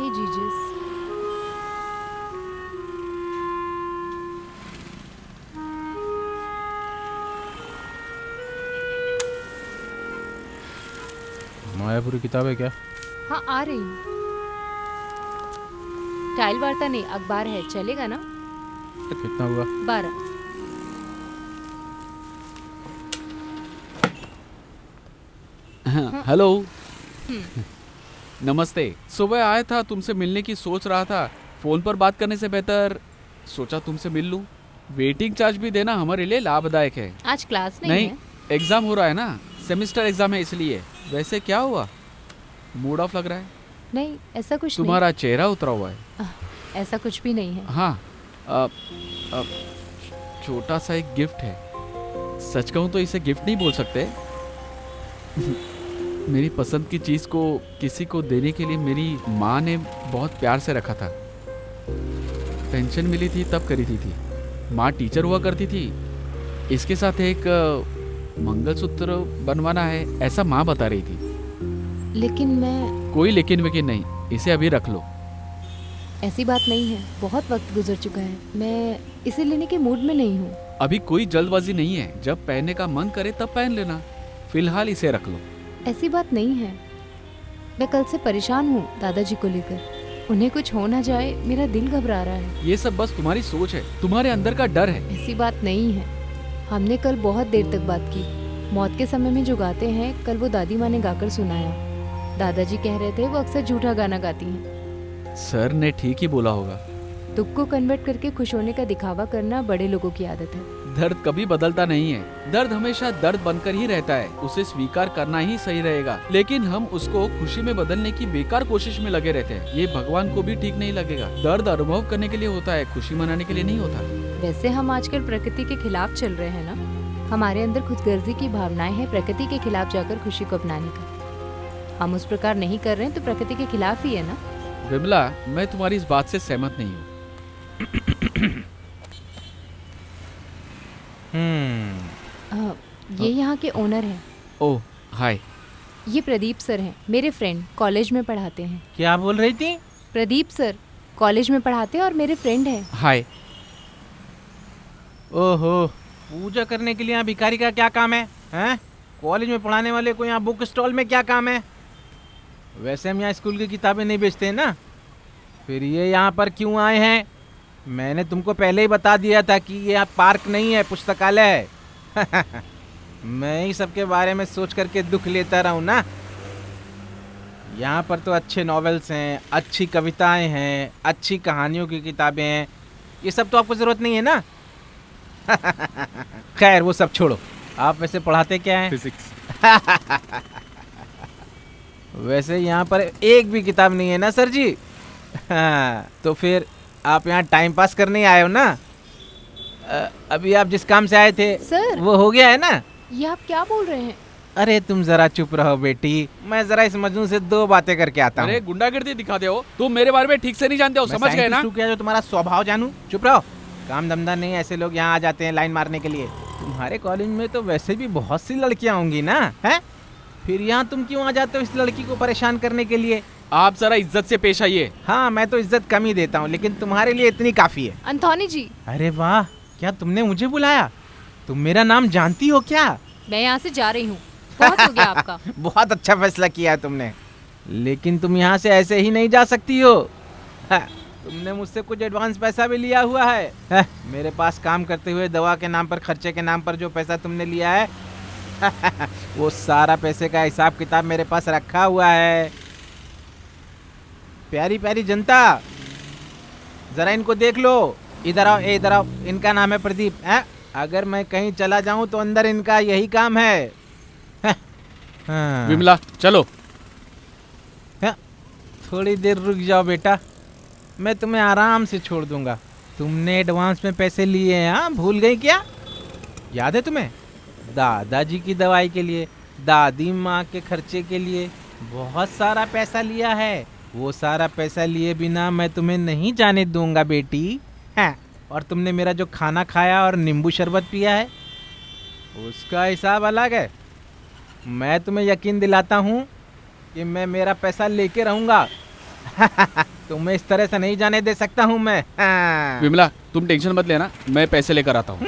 Hey, Jesus. Mayapuri किताब है क्या? हाँ, आ रही हूँ। टाइल वार्ता नहीं, अखबार है, चलेगा ना? कितना हुआ? 12। हाँ। हेलो। हम्म। नमस्ते। सुबह आया था, तुमसे मिलने की सोच रहा था। फोन पर बात करने से बेहतर सोचा तुमसे मिल लूं। वेटिंग चार्ज भी देना हमारे लिए लाभदायक है। आज क्लास नहीं नहीं, है? एग्जाम हो रहा है ना, सेमेस्टर एग्जाम है इसलिए। वैसे क्या हुआ, मूड ऑफ लग रहा है? नहीं, ऐसा कुछ नहीं। तुम्हारा चेहरा उतरा हुआ है। ऐसा कुछ भी नहीं है। हाँ, अ, अ, छोटा सा एक गिफ्ट है। सच कहूँ तो इसे गिफ्ट नहीं बोल सकते। मेरी पसंद की चीज़ को किसी को देने के लिए मेरी माँ ने बहुत प्यार से रखा था। पेंशन मिली थी तब खरीदी थी। माँ टीचर हुआ करती थी। इसके साथ एक मंगलसूत्र बनवाना है, ऐसा माँ बता रही थी। लेकिन मैं... कोई लेकिन वेकिन नहीं, इसे अभी रख लो। ऐसी बात नहीं है, बहुत वक्त गुजर चुका है। मैं इसे लेने के मूड में नहीं हूँ। अभी कोई जल्दबाजी नहीं है, जब पहनने का मन करे तब पहन लेना। फिलहाल इसे रख लो। ऐसी बात नहीं है। मैं कल से परेशान हूँ दादाजी को लेकर। उन्हें कुछ हो ना जाए, मेरा दिल घबरा रहा है। ये सब बस तुम्हारी सोच है, तुम्हारे अंदर का डर है। ऐसी बात नहीं है। हमने कल बहुत देर तक बात की। मौत के समय में जो गाते हैं, कल वो दादी माँ ने गाकर सुनाया। दादाजी कह रहे थे वो अक्सर झूठा गाना गाती हैं। सर ने ठीक ही बोला होगा। दुख को कन्वर्ट करके खुश होने का दिखावा करना बड़े लोगों की आदत है। दर्द कभी बदलता नहीं है। दर्द हमेशा दर्द बनकर ही रहता है। उसे स्वीकार करना ही सही रहेगा, लेकिन हम उसको खुशी में बदलने की बेकार कोशिश में लगे रहते हैं। ये भगवान को भी ठीक नहीं लगेगा। दर्द अनुभव करने के लिए होता है, खुशी मनाने के लिए नहीं होता। वैसे हम आजकल प्रकृति के खिलाफ चल रहे हैं ना। हमारे अंदर खुदगर्जी की भावनाएं हैं प्रकृति के खिलाफ जाकर खुशी को अपनाने का। हम उस प्रकार नहीं कर रहे हैं तो प्रकृति के खिलाफ ही है ना। विमला, मैं तुम्हारी इस बात से सहमत नहीं हूँ। ये यहाँ के ओनर हैं। ओह, हाय। ये प्रदीप सर हैं, मेरे फ्रेंड, कॉलेज में पढ़ाते हैं। क्या बोल रही थी? प्रदीप सर कॉलेज में पढ़ाते हैं और मेरे फ्रेंड हैं। हाय। ओहो, पूजा करने के लिए यहाँ भिखारी का क्या काम है? हैं? कॉलेज में पढ़ाने वाले को यहाँ बुक स्टॉल में क्या काम है? वैसे हम यहाँ स्कूल की किताबें नहीं बेचते हैं ना। फिर ये यहाँ पर क्यों आए हैं? मैंने तुमको पहले ही बता दिया था कि ये यहाँ पार्क नहीं है, पुस्तकालय है। मैं ही सबके बारे में सोच करके दुख लेता रहूं ना। यहाँ पर तो अच्छे नॉवेल्स हैं, अच्छी कविताएं हैं, अच्छी कहानियों की किताबें हैं। ये सब तो आपको ज़रूरत नहीं है ना। खैर वो सब छोड़ो, आप वैसे पढ़ाते क्या हैं? फिजिक्स। वैसे यहाँ पर एक भी किताब नहीं है ना सर जी। हाँ, तो फिर आप यहाँ टाइम पास करने आए हो ना। अभी आप जिस काम से आए थे सर, वो हो गया है ना। ये आप क्या बोल रहे हैं? अरे तुम जरा चुप रहो बेटी, मैं जरा इस मजनू से 2 बातें करके आता हूँ। अरे गुंडागिर्दी दिखाते हो, तुम मेरे बारे में ठीक से नहीं जानते हो, मैं समझ गए ना? साइंटिस्ट हूँ क्या जो तुम्हारा स्वभाव जानूं? चुप रहो, काम धंधा नहीं, ऐसे लोग यहाँ आ जाते हैं लाइन मारने के लिए। तुम्हारे कॉलेज में तो वैसे भी बहुत सी लड़कियाँ होंगी ना, हैं? फिर यहाँ तुम क्यों आ जाते हो इस लड़की को परेशान करने के लिए? आप जरा इज्जत से पेश आइए। हाँ, मैं तो इज्जत कम ही देता हूँ, लेकिन तुम्हारे लिए इतनी काफी है। अंथोनी जी, अरे वाह, क्या तुमने मुझे बुलाया? तुम मेरा नाम जानती हो क्या? मैं यहाँ से जा रही हूँ, बहुत हो गया आपका। बहुत अच्छा फैसला किया है तुमने, लेकिन तुम यहाँ से ऐसे ही नहीं जा सकती हो। तुमने मुझसे कुछ एडवांस पैसा भी लिया हुआ है। मेरे पास काम करते हुए दवा के नाम पर, खर्चे के नाम पर जो पैसा तुमने लिया है, वो सारा पैसे का हिसाब किताब मेरे पास रखा हुआ है। प्यारी प्यारी जनता, जरा इनको देख लो। इधर आओ, इधर आओ। इनका नाम है प्रदीप। अगर मैं कहीं चला जाऊं तो अंदर इनका यही काम है। हाँ। विमला, चलो। थोड़ी देर रुक जाओ बेटा, मैं तुम्हें आराम से छोड़ दूंगा। तुमने एडवांस में पैसे लिए हैं, हाँ? भूल गई क्या? याद है तुम्हें? दादाजी की दवाई के लिए, दादी माँ के खर्चे के लिए बहुत सारा पैसा लिया है। वो सारा पैसा लिए बिना मैं तुम्हें नहीं जाने दूंगा बेटी। हाँ, और तुमने मेरा जो खाना खाया और नींबू शरबत पिया है, उसका हिसाब अलग है। मैं तुम्हें यकीन दिलाता हूँ कि मैं मेरा पैसा लेके रहूँगा। तुम्हें इस तरह से नहीं जाने दे सकता हूँ मैं। हाँ। विमला तुम टेंशन मत लेना, मैं पैसे लेकर आता हूँ।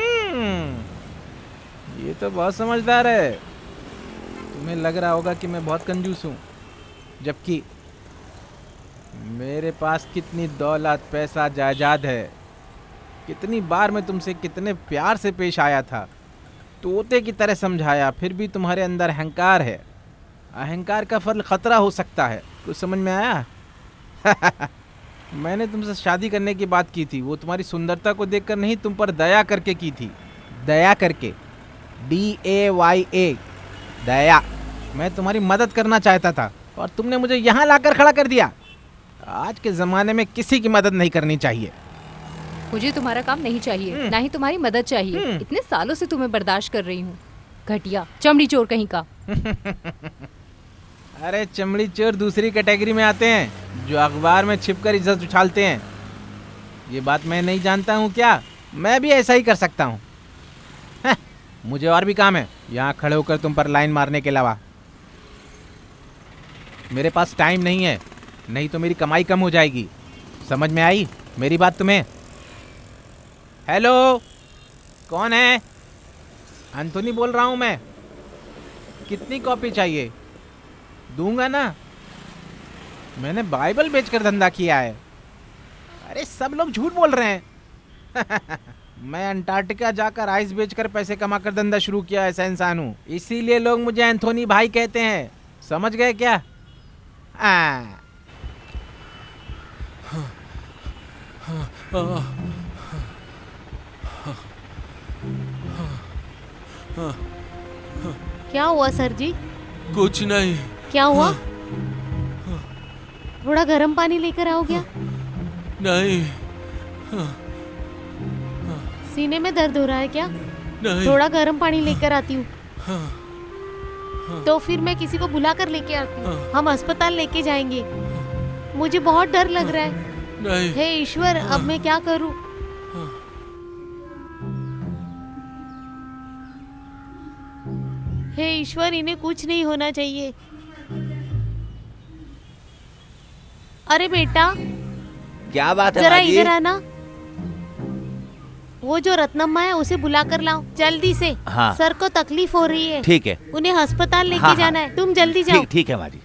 ये तो बहुत समझदार है। तुम्हें लग रहा होगा कि मैं बहुत कंजूस हूँ, जबकि मेरे पास कितनी दौलत, पैसा, जायदाद है। कितनी बार मैं तुमसे कितने प्यार से पेश आया था, तोते की तरह समझाया, फिर भी तुम्हारे अंदर अहंकार है। अहंकार का फल खतरा हो सकता है। कुछ समझ में आया? मैंने तुमसे शादी करने की बात की थी, वो तुम्हारी सुंदरता को देखकर नहीं, तुम पर दया करके की थी। दया करके, DAYA, दया। मैं तुम्हारी मदद करना चाहता था और तुमने मुझे यहाँ लाकर खड़ा कर दिया। आज के ज़माने में किसी की मदद नहीं करनी चाहिए। मुझे तुम्हारा काम नहीं चाहिए, ना ही तुम्हारी मदद चाहिए। इतने सालों से तुम्हें बर्दाश्त कर रही हूँ। घटिया चमड़ी चोर कहीं का। अरे चमड़ी चोर दूसरी कैटेगरी में आते हैं, जो अखबार में छिपकर इज्जत उछालते हैं। ये बात मैं नहीं जानता हूँ क्या? मैं भी ऐसा ही कर सकता हूँ। मुझे और भी काम है यहाँ खड़े होकर तुम पर लाइन मारने के अलावा। मेरे पास टाइम नहीं है, नहीं तो मेरी कमाई कम हो जाएगी। समझ में आई मेरी बात तुम्हें? हेलो, कौन है? एंथोनी बोल रहा हूँ मैं। कितनी कॉपी चाहिए? दूंगा ना। मैंने बाइबल बेचकर धंधा किया है। अरे सब लोग झूठ बोल रहे हैं। मैं अंटार्कटिका जाकर आइस बेचकर पैसे कमाकर धंधा शुरू किया, ऐसा इंसान हूँ। इसीलिए लोग मुझे एंथोनी भाई कहते हैं। समझ गए क्या? क्या हुआ सर जी? कुछ नहीं। क्या हुआ? थोड़ा गर्म पानी लेकर आओ क्या? नहीं सीने में दर्द हो रहा है क्या? नहीं। थोड़ा गर्म पानी लेकर आती हूँ। तो फिर मैं किसी को बुला कर लेके आती हूँ। हम अस्पताल लेके जाएंगे। मुझे बहुत डर लग रहा है। नहीं। हे ईश्वर, अब मैं क्या करूँ? हे ईश्वर, इन्हें कुछ नहीं होना चाहिए। अरे बेटा, क्या बात है जरा माँ जी? इधर आना। वो जो रत्नम्मा है उसे बुला कर लाओ जल्दी से। हाँ। सर को तकलीफ हो रही है। ठीक है। उन्हें अस्पताल लेके हाँ, जाना है। तुम जल्दी जाओ। ठीक ठीक है माँ जी।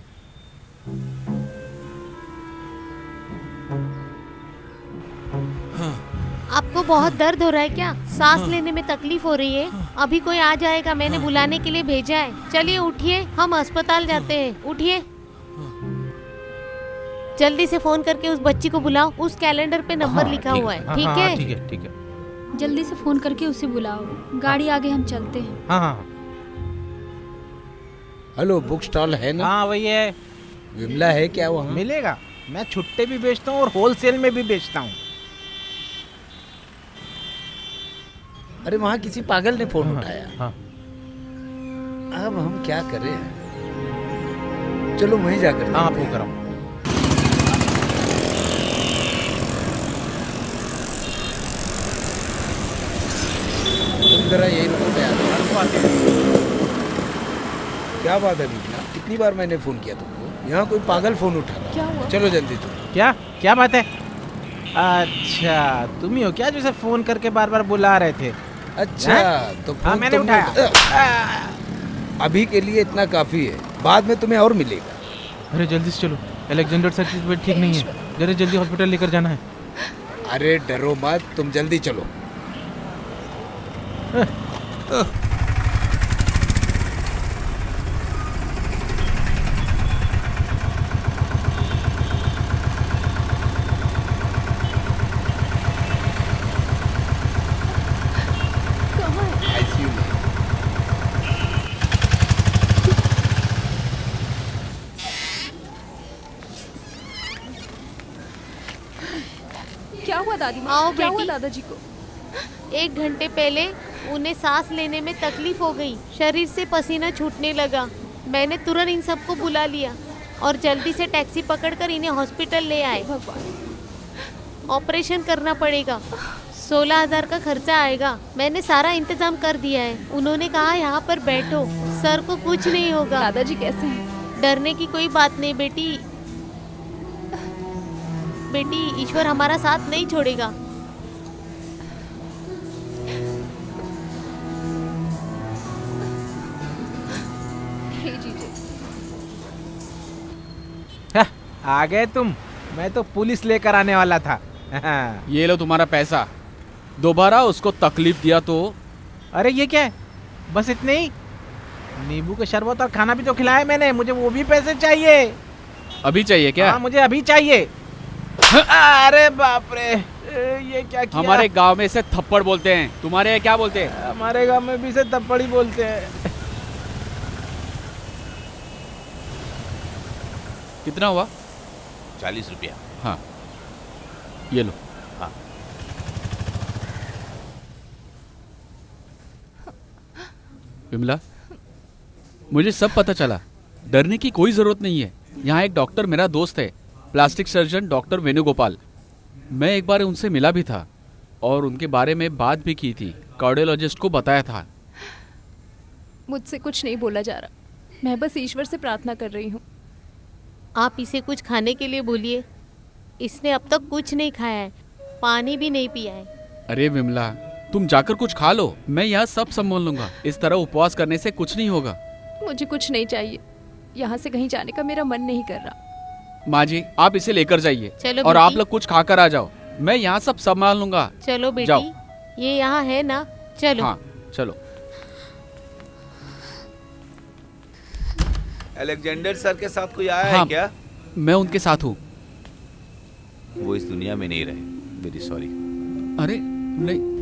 आपको बहुत दर्द हो रहा है क्या? सांस लेने में तकलीफ हो रही है? अभी कोई आ जाएगा, मैंने बुलाने के लिए भेजा है। चलिए उठिए, हम अस्पताल जाते हैं। उठिए, जल्दी से फोन करके उस बच्ची को बुलाओ। उस कैलेंडर पे नंबर लिखा हुआ है। ठीक है? ठीक है, ठीक है। जल्दी से फोन करके उसे बुलाओ। गाड़ी आगे, हम चलते हैं। हाँ हाँ हेलो, बुक स्टॉल है ना? हाँ, वही है। विमला है क्या वहाँ? मिलेगा। मैं छुट्टे भी बेचता हूँ और होलसेल में भी बेचता हूँ। अरे वहाँ किसी पागल ने फोन उठाया। हाँ। अब हम क्या करें? चलो वहीं जाकर हाँ, देखते फोन हैं। कराओ। तुम जरा यही रुको, मैं आता हूँ। क्या बात है विमला? कितनी बार मैंने फोन किया तुमको? यहाँ कोई पागल फोन उठा रहा है। क्या हुआ? चलो जल्दी तुम। क्या बात है? अच्छा, तुम ही हो क्या जिसे फोन करके बार बार बुला रहे थे? अच्छा, तो हाँ, फोन मैंने तुमने उठाया। अभी के लिए इतना काफी है, बाद में तुम्हें और मिलेगा। अरे जल्दी से चलो, अलेक्जेंडर सर की तबीयत ठीक नहीं है। जरा जल्दी हॉस्पिटल लेकर जाना है। अरे डरो मत, तुम जल्दी चलो। ICU में। क्या हुआ दादी माँ? आओ क्या हुआ बेटी। दादाजी को? 1 घंटे पहले उन्हें सांस लेने में तकलीफ हो गई। शरीर से पसीना छूटने लगा। मैंने तुरंत इन सबको बुला लिया और जल्दी से टैक्सी पकड़कर इन्हें हॉस्पिटल ले आए। भगवान। ऑपरेशन करना पड़ेगा। 16,000 का खर्चा आएगा। मैंने सारा इंतजाम कर दिया है। उन्होंने कहा यहाँ पर बैठो, सर को कुछ नहीं होगा। दादाजी कैसे हैं? डरने की कोई बात नहीं बेटी। बेटी, ईश्वर हमारा साथ नहीं छोड़ेगा। हे जीजे, आ गए तुम। मैं तो पुलिस लेकर आने वाला था। ये लो तुम्हारा पैसा। दोबारा उसको तकलीफ दिया तो अरे ये क्या है? बस इतने ही? नींबू का शरबत और खाना भी तो खिलाया मैंने, मुझे वो भी पैसे चाहिए। अभी चाहिए क्या? हाँ, मुझे अभी चाहिए। अरे बाप रे, ये क्या किया? हमारे गांव में इसे थप्पड़ बोलते हैं, तुम्हारे यहाँ क्या बोलते हैं? हमारे गांव में भी इसे थप्पड़ ही बोलते हैं। कितना हुआ? 40 रुपया। हाँ, ये लो। हाँ। विमला, मुझे सब पता चला। डरने की कोई जरूरत नहीं है। यहाँ एक डॉक्टर मेरा दोस्त है, प्लास्टिक सर्जन डॉक्टर वेणुगोपाल। मैं एक बार उनसे मिला भी था और उनके बारे में बात भी की थी। कार्डियोलॉजिस्ट को बताया था। मुझसे कुछ नहीं बोला जा रहा। मैं बस ईश्वर से प्रार्थना कर रही हूँ। आप इसे कुछ खाने के लिए बोलिए। इसने अब तक कुछ नहीं खाया है, पानी भी नहीं पिया है। अरे विमला, तुम जाकर कुछ खा लो, मैं यहाँ सब संभाल लूंगा। इस तरह उपवास करने से कुछ नहीं होगा। मुझे कुछ नहीं चाहिए। यहाँ से कहीं जाने का मेरा मन नहीं कर रहा। माँ जी, आप इसे लेकर जाइए चलो और आप बेटी। लोग कुछ खाकर आ जाओ। मैं यहाँ सब संभाल लूंगा। चलो जाओ। बेटी, ये यहाँ है ना? चलो। हाँ, चलो। अलेक्जेंडर सर के साथ कोई आया हाँ, है क्या? मैं उनके साथ हूँ। वो इस दुनिया में नहीं रहे। Very sorry. अरे नहीं,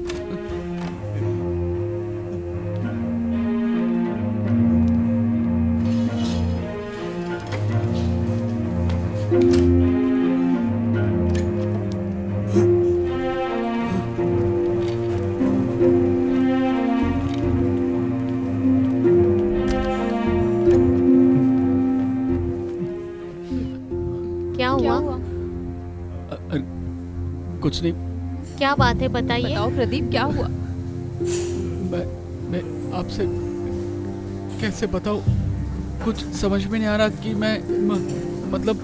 क्या हुआ? कुछ नहीं। क्या बात है, बताइए। बताओ प्रदीप, क्या हुआ? मैं आपसे कैसे बताऊँ? कुछ समझ में नहीं आ रहा कि मैं मतलब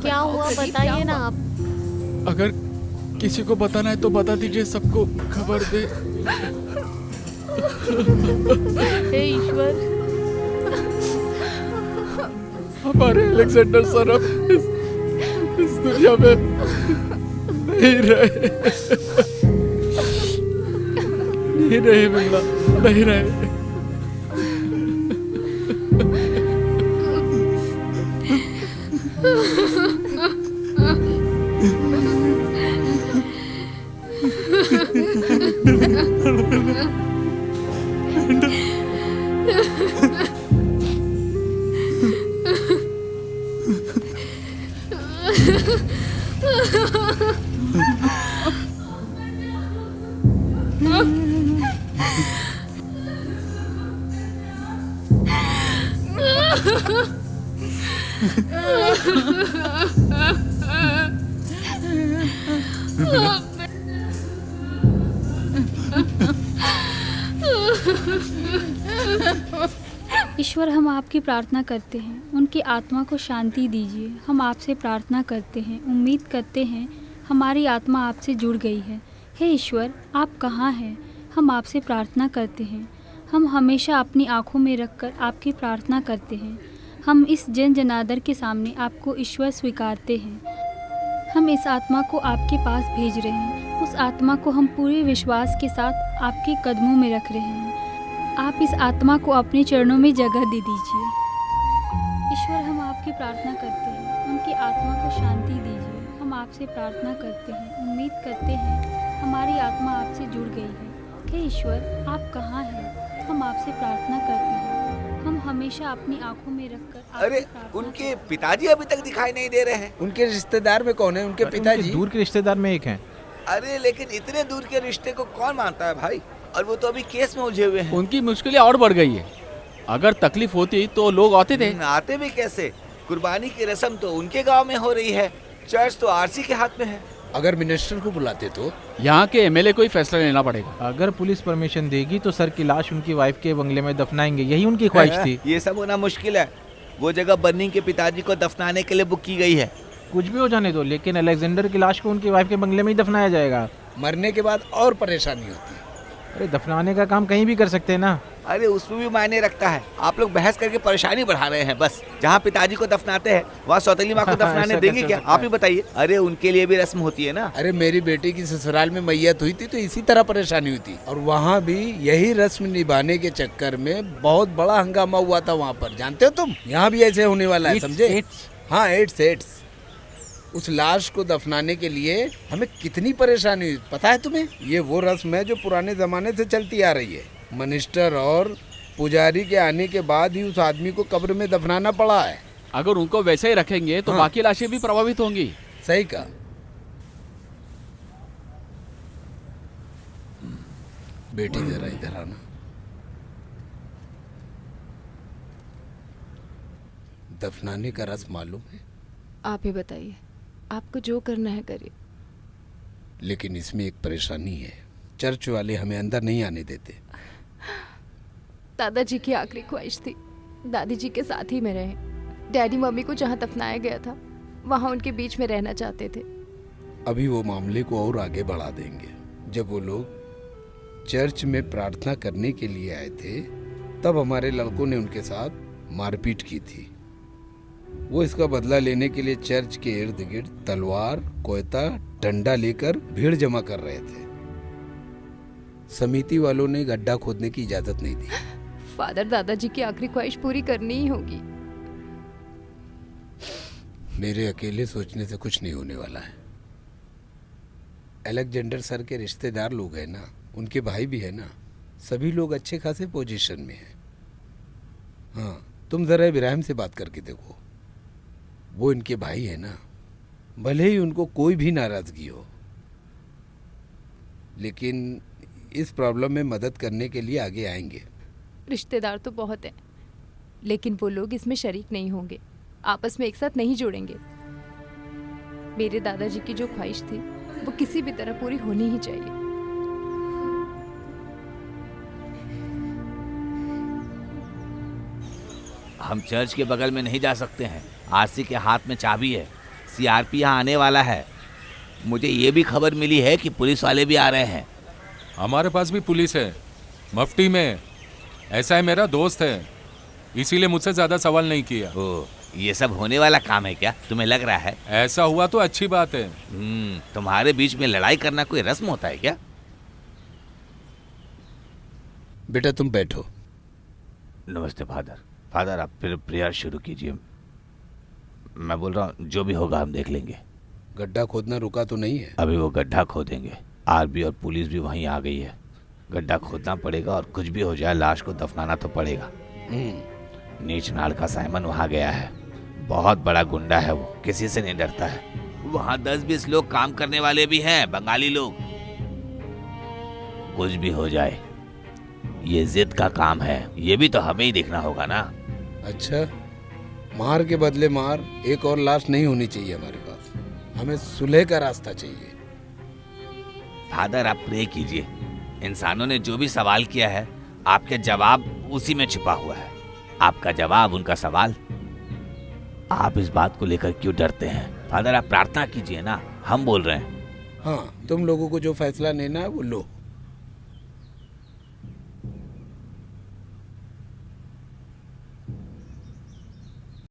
क्या हुआ, प्रदीप, बताइए क्या ना हुआ? आप। अगर किसी को बताना है तो बता दीजिए, सबको खबर दे। हे ईश्वर, हमारे अलेक्जेंडर सर अब इस दुनिया में नहीं रहे। नहीं रहे विमला, नहीं रहे। ईश्वर, हम आपकी प्रार्थना करते हैं, उनकी आत्मा को शांति दीजिए। हम आपसे प्रार्थना करते हैं, उम्मीद करते हैं हमारी आत्मा आपसे जुड़ गई है। हे ईश्वर, आप कहाँ हैं? हम आपसे प्रार्थना करते हैं। हम हमेशा अपनी आँखों में रखकर आपकी प्रार्थना करते हैं। हम इस जन जनादर के सामने आपको ईश्वर स्वीकारते हैं। हम इस आत्मा को आपके पास भेज रहे हैं। उस आत्मा को हम पूरे विश्वास के साथ आपके कदमों में रख रहे हैं। आप इस आत्मा को अपने चरणों में जगह दे दीजिए। ईश्वर, हम आपकी प्रार्थना करते हैं, उनकी आत्मा को शांति दीजिए। हम आपसे प्रार्थना करते हैं, उम्मीद करते हैं हमारी आत्मा आपसे जुड़ गई है। हे ईश्वर, आप कहाँ हैं? हम आपसे प्रार्थना करते हैं। हम हमेशा अपनी आंखों में रखकर आपसे अरे प्रार्थना उनके करते हैं। पिताजी अभी तक दिखाई नहीं दे रहे हैं। उनके रिश्तेदार में कौन है? उनके उनके पिताजी। दूर के रिश्तेदार में एक हैं। अरे लेकिन इतने दूर के रिश्ते को कौन मानता है भाई? और वो तो अभी केस में उलझे हुए हैं। उनकी मुश्किलें और बढ़ गई है। अगर तकलीफ होती तो लोग आते थे। आते भी कैसे? कुर्बानी की रस्म तो उनके गांव में हो रही है, चर्च तो आरसी के हाथ में है। अगर मिनिस्टर को बुलाते तो यहाँ के एमएलए को ही फैसला लेना पड़ेगा। अगर पुलिस परमिशन देगी तो सर की लाश उनकी वाइफ के बंगले में दफनाएंगे, यही उनकी ख्वाहिश थी। ये सब होना मुश्किल है। वो जगह बन्नी के पिताजी को दफनाने के लिए बुक की गई है। कुछ भी हो जाने दो, लेकिन अलेक्जेंडर की लाश को उनकी वाइफ के बंगले में ही दफनाया जाएगा। मरने के बाद और परेशानी होती है। अरे दफनाने का काम कहीं भी कर सकते हैं ना। अरे उसमें भी मायने रखता है। आप लोग बहस करके परेशानी बढ़ा रहे हैं बस। जहाँ पिताजी को दफनाते हैं वहाँ सौतेली माँ को दफनाने ऐसा देंगे कैसे क्या? हो सकता आप ही बताइए। अरे उनके लिए भी रस्म होती है ना। अरे मेरी बेटी की ससुराल में मैयत हुई थी तो इसी तरह परेशानी हुई थी, और वहाँ भी यही रस्म निभाने के चक्कर में बहुत बड़ा हंगामा हुआ था वहाँ पर। जानते हो तुम, यहाँ भी ऐसे होने वाला है, समझे? हाँ, एड्स। उस लाश को दफनाने के लिए हमें कितनी परेशानी हुई पता है तुम्हें? ये वो रस्म है जो पुराने जमाने से चलती आ रही है। मिनिस्टर और पुजारी के आने के बाद ही उस आदमी को कब्र में दफनाना पड़ा है। अगर उनको वैसे ही रखेंगे तो हाँ। बाकी लाशें भी प्रभावित होंगी। सही कहा। बेटी जरा इधर आना। दफनाने का रस्म मालूम है? आप ही बताइए, आपको जो करना है करिए। लेकिन इसमें एक परेशानी है, चर्च वाले हमें अंदर नहीं आने देते। दादाजी की आखिरी ख्वाहिश थी दादी जी के साथ ही में रहे। डैडी मम्मी को जहाँ दफनाया गया था वहाँ उनके बीच में रहना चाहते थे। अभी वो मामले को और आगे बढ़ा देंगे। जब वो लोग चर्च में प्रार्थना करने के लिए आए थे तब हमारे लड़कों ने उनके साथ मारपीट की थी। वो इसका बदला लेने के लिए चर्च के इर्द गिर्द तलवार, कोयता, डंडा लेकर भीड़ जमा कर रहे थे। समिति वालों ने गड्ढा खोदने की इजाजत नहीं दी। फादर, दादाजी की आखिरी ख्वाहिश पूरी करनी ही होगी। मेरे अकेले सोचने से कुछ नहीं होने वाला है। अलेक्जेंडर सर के रिश्तेदार लोग हैं ना, उनके भाई भी है ना, सभी लोग अच्छे खासे पोजीशन में हैं। हाँ, तुम जरा इब्राहिम से बात करके देखो, वो इनके भाई है ना। भले ही उनको कोई भी नाराजगी हो, लेकिन इस प्रॉब्लम में मदद करने के लिए आगे आएंगे। रिश्तेदार तो बहुत हैं, लेकिन वो लोग इसमें शरीक नहीं होंगे, आपस में एक साथ नहीं जुड़ेंगे। मेरे दादाजी की जो ख्वाहिश थी वो किसी भी तरह पूरी होनी ही चाहिए। हम चर्च के बगल में नहीं जा सकते हैं। आरसी के हाथ में चाबी है। सीआरपी यहाँ आने वाला है। मुझे ये भी खबर मिली है कि पुलिस वाले भी आ रहे हैं। हमारे पास भी पुलिस है, मफ्ती में। ऐसा है, मेरा दोस्त है, इसीलिए मुझसे ज्यादा सवाल नहीं किया। ओ, ये सब होने वाला काम है क्या? तुम्हें लग रहा है? ऐसा हुआ तो अच्छी बात है। तुम्हारे बीच में लड़ाई करना कोई रस्म होता है क्या? बेटा तुम बैठो। नमस्ते फादर। फादर, आप फिर प्रेयर शुरू कीजिए। मैं बोल रहा हूँ जो भी होगा हम देख लेंगे। गड्ढा खोदना रुका तो नहीं है? अभी वो गड्ढा खोदेंगे। आर्मी और पुलिस भी वहीं आ गई है। गड्ढा खोदना पड़ेगा और कुछ भी हो जाए लाश को दफनाना तो पड़ेगा। नीच नाड़ का साइमन वहाँ गया है। बहुत बड़ा गुंडा है वो, किसी से नहीं डरता है। वहाँ 10-20 लोग काम करने वाले भी हैं, बंगाली लोग। कुछ भी हो जाए ये जिद का काम है, ये भी तो हमें ही देखना होगा ना। अच्छा, मार के बदले मार। एक और लाश नहीं होनी चाहिए हमारे पास। हमें सुलह का रास्ता चाहिए। फादर, आप प्रे कीजिए। इंसानों ने जो भी सवाल किया है आपके जवाब उसी में छुपा हुआ है। आपका जवाब उनका सवाल। आप इस बात को लेकर क्यों डरते हैं? फादर, आप प्रार्थना कीजिए ना, हम बोल रहे हैं। हाँ, तुम लोगों को जो फैसला लेना है वो लो।